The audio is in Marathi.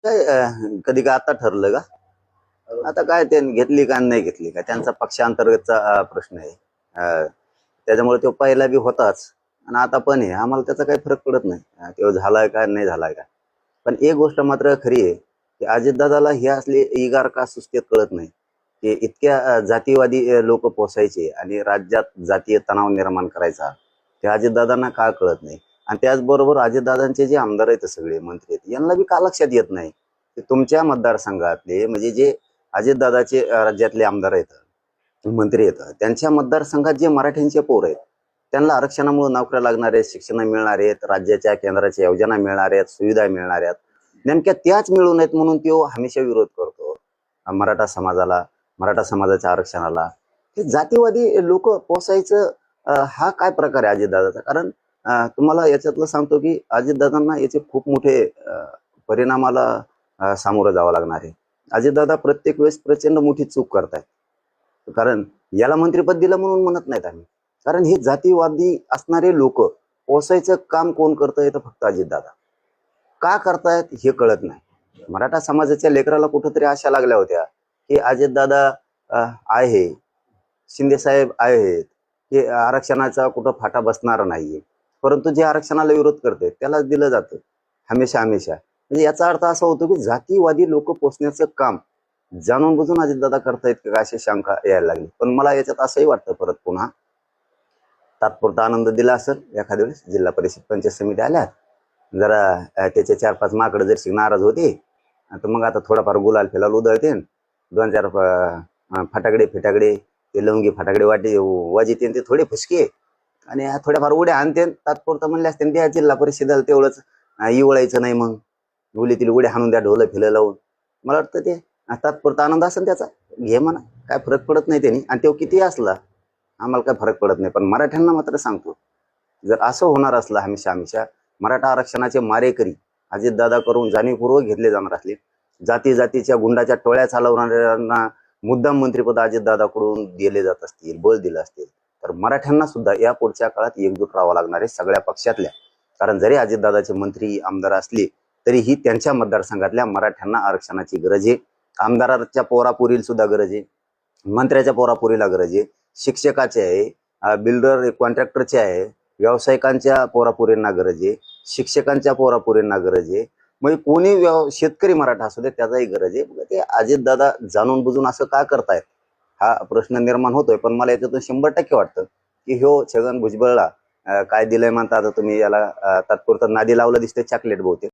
काय कधी काय आता ठरलं का? आता काय ते घेतली का नाही घेतली का त्यांचा पक्षांतर्गतचा प्रश्न आहे. त्याच्यामुळे तो पहिला बी होताच आणि आता पण आहे. आम्हाला त्याचा काही फरक पडत नाही. तो झालाय का नाही झालाय का. पण एक गोष्ट मात्र खरी आहे की अजितदादाला ही असली इगार का सुस्तीत कळत नाही की इतक्या जातीवादी लोक पोसायचे आणि राज्यात जातीय तणाव निर्माण करायचा ते अजितदादांना का कळत नाही. आणि त्याचबरोबर अजितदादांचे जे आमदार आहेत सगळे मंत्री आहेत यांना बी का लक्षात येत नाही की तुमच्या मतदारसंघातले म्हणजे जे अजितदादाचे राज्यातले आमदार आहेत मंत्री आहेत त्यांच्या मतदारसंघात जे मराठ्यांचे पोर आहेत त्यांना आरक्षणामुळे नोकऱ्या लागणार आहेत, शिक्षण मिळणार आहेत, राज्याच्या केंद्राच्या योजना मिळणार आहेत, सुविधा मिळणार आहेत, नेमक्या त्याच मिळू नयेत म्हणून तो हमेशा विरोध करतो मराठा समाजाला, मराठा समाजाच्या आरक्षणाला. हे जातीवादी लोक पोसायचं हा काय प्रकार आहे अजितदादाचा. कारण तुम्हाला याच्यातलं सांगतो की अजितदादांना याचे खूप मोठे परिणामाला सामोरं जावं लागणार आहे. अजितदादा प्रत्येक वेळेस प्रचंड मोठी चूक करतायत. कारण याला मंत्रिपद दिलं म्हणून म्हणत नाहीत आम्ही, कारण हे जातीवादी असणारे लोक पोसायचं काम कोण करतंय तर फक्त अजितदादा. का करतायत हे कळत नाही. मराठा समाजाच्या लेकराला कुठंतरी आशा लागल्या होत्या की अजितदादा आहे, शिंदे साहेब आहेत, की आरक्षणाचा कुठं फाटा बसणार नाहीये, परंतु जे आरक्षणाला विरोध करते त्यालाच दिलं जातं हमेशा हमेशा. म्हणजे याचा अर्थ असा होतो की जातीवादी लोक पोचण्याचं काम जाणून बुजून अजितदादा करतायत का अशी शंका यायला लागली. पण मला याच्यात असंही वाटतं परत पुन्हा तात्पुरता आनंद दिला असेल एखाद्या वेळेस जिल्हा परिषद पंचायत समिती आल्यात जरा त्याचे 4-5 माकडं जर नाराज होते तर मग आता थोडाफार गुलाल फिलाल उधळते, 2-4 फटाकडे फिटाकडे ते लवंगी फटाकडे वाजते ते थोडे फुसके आणि थोड्याफार उड्या आणते. तात्पुरता म्हणले असते त्या जिल्हा परिषदेला तेवढंच इवळायचं नाही, मग उलीतील उड्या हाणून द्या ढोलं फिलं लावून. मला वाटतं ते तात्पुरता आनंद असेल त्याचा, घे म्हणा, काय फरक पडत नाही त्यांनी. आणि तो किती असला आम्हाला काय फरक पडत नाही. पण मराठ्यांना मात्र सांगतो जर असं होणार असलं हमेशा हमेशा मराठा आरक्षणाचे मारेकरी अजितदादा करून जाणीवपूर्वक घेतले जाणार असले, जाती जातीच्या गुंडाच्या टोळ्या चालवणाऱ्यांना मुद्दाम मंत्रिपद अजितदादाकडून दिले जात असतील, बळ दिलं असतील, तर मराठ्यांना सुद्धा या पुढच्या काळात एकजूट राहावं लागणार आहे सगळ्या पक्षातल्या. कारण जरी अजितदादाचे मंत्री आमदार असले तरीही त्यांच्या मतदारसंघातल्या मराठ्यांना आरक्षणाची गरज आहे. आमदाराच्या पोरापुरीला सुद्धा गरज आहे, मंत्र्याच्या पोरापुरीला गरज आहे, शिक्षकाचे आहे, बिल्डर कॉन्ट्रॅक्टरचे आहे, व्यावसायिकांच्या पोरापुरींना गरज आहे, शिक्षकांच्या पोरापुरींना गरज आहे, म्हणजे कोणी शेतकरी मराठा असू दे त्याचाही गरज आहे. ते अजितदादा जाणून बुजून असं का करतायत हा प्रश्न निर्माण होतोय. पण मला याच्यातून 100% वाटतं की ह्यो छगन भुजबळला काय दिलंय म्हणता आता तुम्ही याला तात्पुरतं नादी लावलं दिसतंय चॉकलेट बहुतेक.